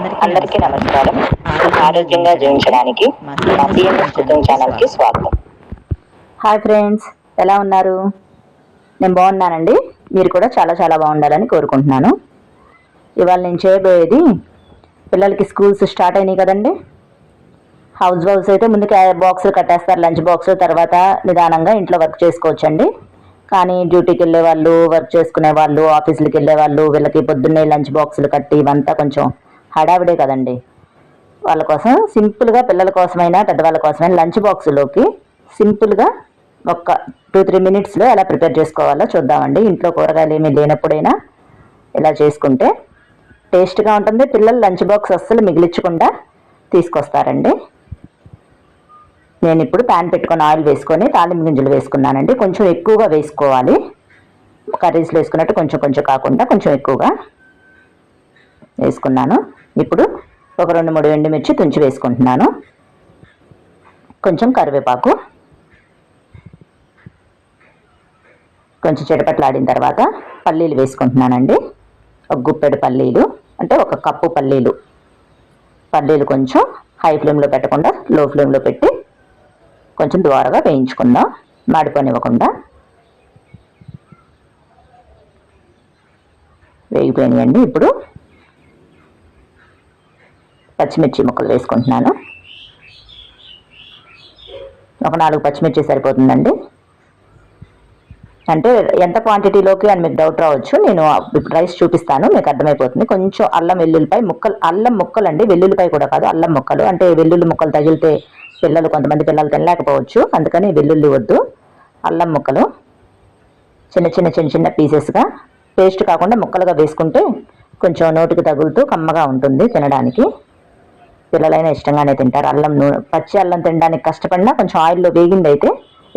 అందరికీ నమస్కారం. ఆరోగ్యంగా జీవించడానికి మా సిఎంఎస్ కుకింగ్ ఛానల్కి స్వాగతం. హాయ్ ఫ్రెండ్స్, ఎలా ఉన్నారు? నేను బాగున్నానండి. మీరు కూడా చాలా చాలా బాగుండాలని కోరుకుంటున్నాను. ఇవాళ నేను చేయబోయేది, పిల్లలకి స్కూల్స్ స్టార్ట్ అయినాయి కదండి. హౌస్ వైఫ్స్ అయితే ముందుకు బాక్సులు కట్టేస్తారు, లంచ్ బాక్స్. తర్వాత నిదానంగా ఇంట్లో వర్క్ చేసుకోవచ్చండి. కానీ డ్యూటీకి వెళ్ళే వాళ్ళు, వర్క్ చేసుకునే వాళ్ళు, ఆఫీసులకు వెళ్ళే వాళ్ళు, వీళ్ళకి పొద్దున్నే లంచ్ బాక్సులు కట్టి ఇవంతా కొంచెం హడావిడే కదండి. వాళ్ళ కోసం సింపుల్గా, పిల్లల కోసమైనా పెద్దవాళ్ళ కోసమైనా లంచ్ బాక్సులోకి సింపుల్గా ఒక 2-3 మినిట్స్లో ఎలా ప్రిపేర్ చేసుకోవాలో చూద్దామండి. ఇంట్లో కూరగాయలు ఏమీ లేనప్పుడైనా ఇలా చేసుకుంటే టేస్ట్గా ఉంటుంది. పిల్లలు లంచ్ బాక్స్ అస్సలు మిగిలించకుండా తీసుకొస్తారండి. నేను ఇప్పుడు ప్యాన్ పెట్టుకొని ఆయిల్ వేసుకొని తాలింపు గింజలు వేసుకున్నానండి. కొంచెం ఎక్కువగా వేసుకోవాలి, కర్రీస్లో వేసుకున్నట్టు కొంచెం కొంచెం కాకుండా కొంచెం ఎక్కువగా వేసుకున్నాను. ఇప్పుడు ఒక 2-3 ఎండుమిర్చి తుంచి వేసుకుంటున్నాను. కొంచెం కరివేపాకు, కొంచెం చిటపట్లాడిన తర్వాత పల్లీలు వేసుకుంటున్నానండి. ఒక గుప్పెడు పల్లీలు, అంటే ఒక కప్పు పల్లీలు. పల్లీలు కొంచెం హై ఫ్లేమ్లో పెట్టకుండా లో ఫ్లేమ్లో పెట్టి కొంచెం ద్వారగా వేయించుకుందాం, మాడిపోనివ్వకుండా. వేగిపోయినాయండి. ఇప్పుడు పచ్చిమిర్చి ముక్కలు వేసుకుంటున్నాను. ఒక 4 పచ్చిమిర్చి సరిపోతుందండి. అంటే ఎంత క్వాంటిటీలోకి అని మీకు డౌట్ రావచ్చు. నేను ఇప్పుడు రైస్ చూపిస్తాను, మీకు అర్థమైపోతుంది. కొంచెం అల్లం వెల్లుల్లిపాయ ముక్కలు, అల్లం ముక్కలు అండి, వెల్లుల్లిపాయ కూడా కాదు, అల్లం ముక్కలు. అంటే వెల్లుల్లి ముక్కలు తగిలితే కొంతమంది పిల్లలు తినలేకపోవచ్చు, అందుకని వెల్లుల్లి వద్దు. అల్లం ముక్కలు చిన్న చిన్న చిన్న చిన్న పీసెస్గా, పేస్ట్ కాకుండా ముక్కలుగా వేసుకుంటే కొంచెం నోటికి తగులుతూ కమ్మగా ఉంటుంది తినడానికి. పిల్లలైనా ఇష్టంగానే తింటారు. పచ్చి అల్లం తినడానికి కష్టపడినా కొంచెం ఆయిల్లో వేగింది అయితే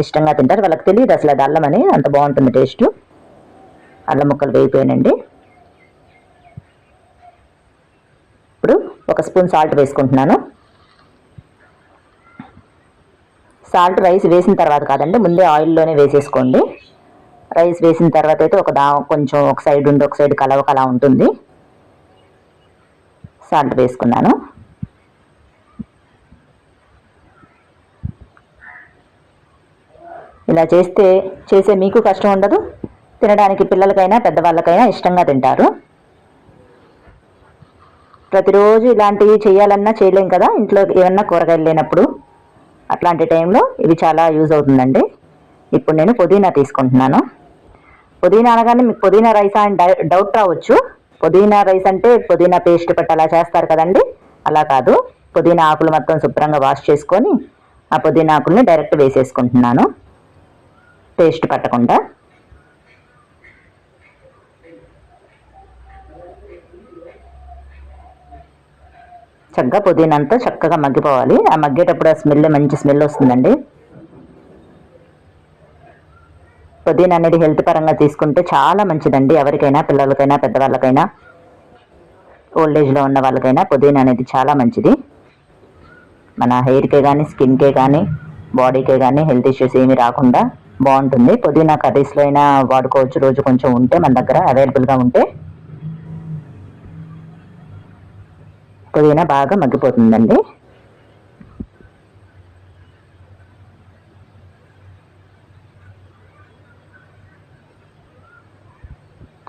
ఇష్టంగా తింటారు. వాళ్ళకి తెలియదు అసలు అది అల్లం అని, అంత బాగుంటుంది టేస్ట్. అల్లం ముక్కలు వేగిపోయానండి. ఇప్పుడు 1 స్పూన్ సాల్ట్ వేసుకుంటున్నాను. సాల్ట్ రైస్ వేసిన తర్వాత కాదండి, ముందే ఆయిల్లోనే వేసేసుకోండి. రైస్ వేసిన తర్వాత అయితే కొంచెం ఒక సైడ్ ఉండి ఒక సైడ్ కలవకలా ఉంటుంది. సాల్ట్ వేసుకున్నాను. ఇలా చేసే మీకు కష్టం ఉండదు, తినడానికి పిల్లలకైనా పెద్దవాళ్ళకైనా ఇష్టంగా తింటారు. ప్రతిరోజు ఇలాంటివి చేయాలన్నా చేయలేం కదా, ఇంట్లో ఏమన్నా కూరగాయలు లేనప్పుడు. అట్లాంటి టైంలో ఇవి చాలా యూజ్ అవుతుందండి. ఇప్పుడు నేను పుదీనా తీసుకుంటున్నాను. పుదీనా అనగానే మీకు పుదీనా రైస్ అని డౌట్ రావచ్చు. పుదీనా రైస్ అంటే పుదీనా పేస్ట్ పెట్టి అలా చేస్తారు కదండి, అలా కాదు. పుదీనా ఆకులు మొత్తం శుభ్రంగా వాష్ చేసుకొని ఆ పుదీనా ఆకుల్ని డైరెక్ట్ వేసేసుకుంటున్నాను, పేస్ట్ పట్టకుండా. చక్కగా పుదీనా అంతా చక్కగా మగ్గిపోవాలి. ఆ మగ్గేటప్పుడు ఆ స్మెల్, మంచి స్మెల్ వస్తుందండి. పుదీనా అనేది హెల్త్ పరంగా తీసుకుంటే చాలా మంచిదండి. ఎవరికైనా, పిల్లలకైనా పెద్దవాళ్ళకైనా, ఓల్డ్ ఏజ్లో ఉన్న వాళ్ళకైనా పుదీనా అనేది చాలా మంచిది. మన హెయిర్కే కానీ, స్కిన్కే కానీ, బాడీకే కానీ హెల్త్ ఇష్యూస్ ఏమీ రాకుండా బాగుంటుంది. పుదీనా కర్రీస్లో అయినా వాడుకోవచ్చు, రోజు కొంచెం ఉంటే మన దగ్గర అవైలబుల్గా ఉంటే. పుదీనా బాగా మగ్గిపోతుందండి.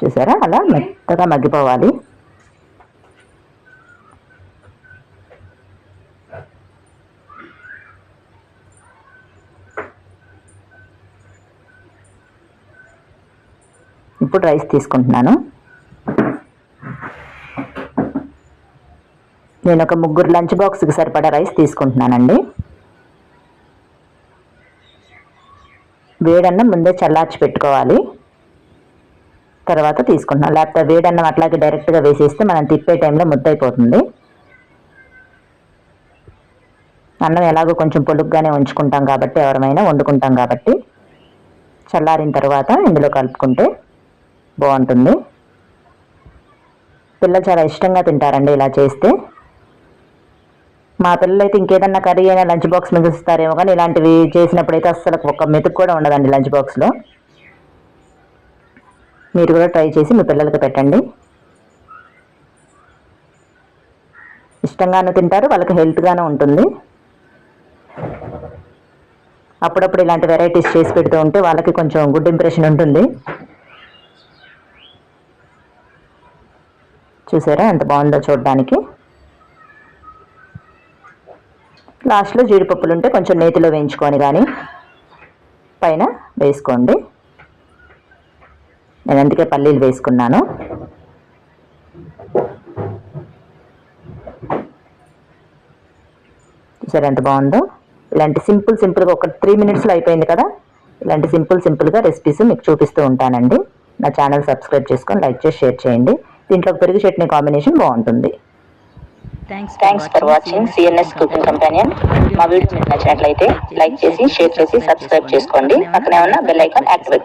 చూసారా, అలా మెత్తగా మగ్గిపోవాలి. ఇప్పుడు రైస్ తీసుకుంటున్నాను. నేను ఒక 3 లంచ్ బాక్స్కి సరిపడా రైస్ తీసుకుంటున్నానండి. వేడన్నం ముందే చల్లార్చి పెట్టుకోవాలి, తర్వాత తీసుకుంటున్నాను. లేకపోతే వేడన్నం అట్లాగే డైరెక్ట్గా వేసేస్తే మనం తిప్పే టైంలో ముద్దయిపోతుంది. అన్నం ఎలాగో కొంచెం పొలుగ్గానే ఉంచుకుంటాం కాబట్టి, ఎవరమైనా వండుకుంటాం కాబట్టి, చల్లారిన తర్వాత ఇందులో కలుపుకుంటే బాగుంటుంది. పిల్లలు చాలా ఇష్టంగా తింటారండి ఇలా చేస్తే. మా పిల్లలు అయితే ఇంకేదన్నా కర్రీ అయినా లంచ్ బాక్స్ మిగిలిస్తారేమో, కానీ ఇలాంటివి చేసినప్పుడైతే అస్సలు ఒక మెతుకు కూడా ఉండదండి లంచ్ బాక్స్లో. మీరు కూడా ట్రై చేసి మీ పిల్లలకి పెట్టండి. ఇష్టంగానూ తింటారు, వాళ్ళకి హెల్త్గానూ ఉంటుంది. అప్పుడప్పుడు ఇలాంటి వెరైటీస్ చేసి పెడుతూ ఉంటే వాళ్ళకి కొంచెం గుడ్ ఇంప్రెషన్ ఉంటుంది. చూసారా ఎంత బాగుందో చూడడానికి. లాస్ట్లో జీడిపప్పులు ఉంటే కొంచెం నేతిలో వేయించుకొని కానీ పైన వేసుకోండి. నేను అందుకే పల్లీలు వేసుకున్నాను. చూసారా ఎంత బాగుందో. ఇలాంటి సింపుల్గా ఒక 3 minutesలో అయిపోయింది కదా. ఇలాంటి సింపుల్గా రెసిపీస్ మీకు చూపిస్తూ ఉంటానండి. నా ఛానల్ సబ్స్క్రైబ్ చేసుకొని లైక్ చేసి షేర్ చేయండి. దీంట్లో పెరుగు చట్నీ కాంబినేషన్ బాగుంటుంది. Thanks for watching CNS cooking companion. మా వీడియో మీకు నచ్చినట్లయితే లైక్ చేసి, షేర్ చేసి, సబ్స్క్రైబ్ చేసుకోండి. పక్కనే ఉన్న బెల్ ఐకాన్ యాక్టివేట్ చేసుకోండి.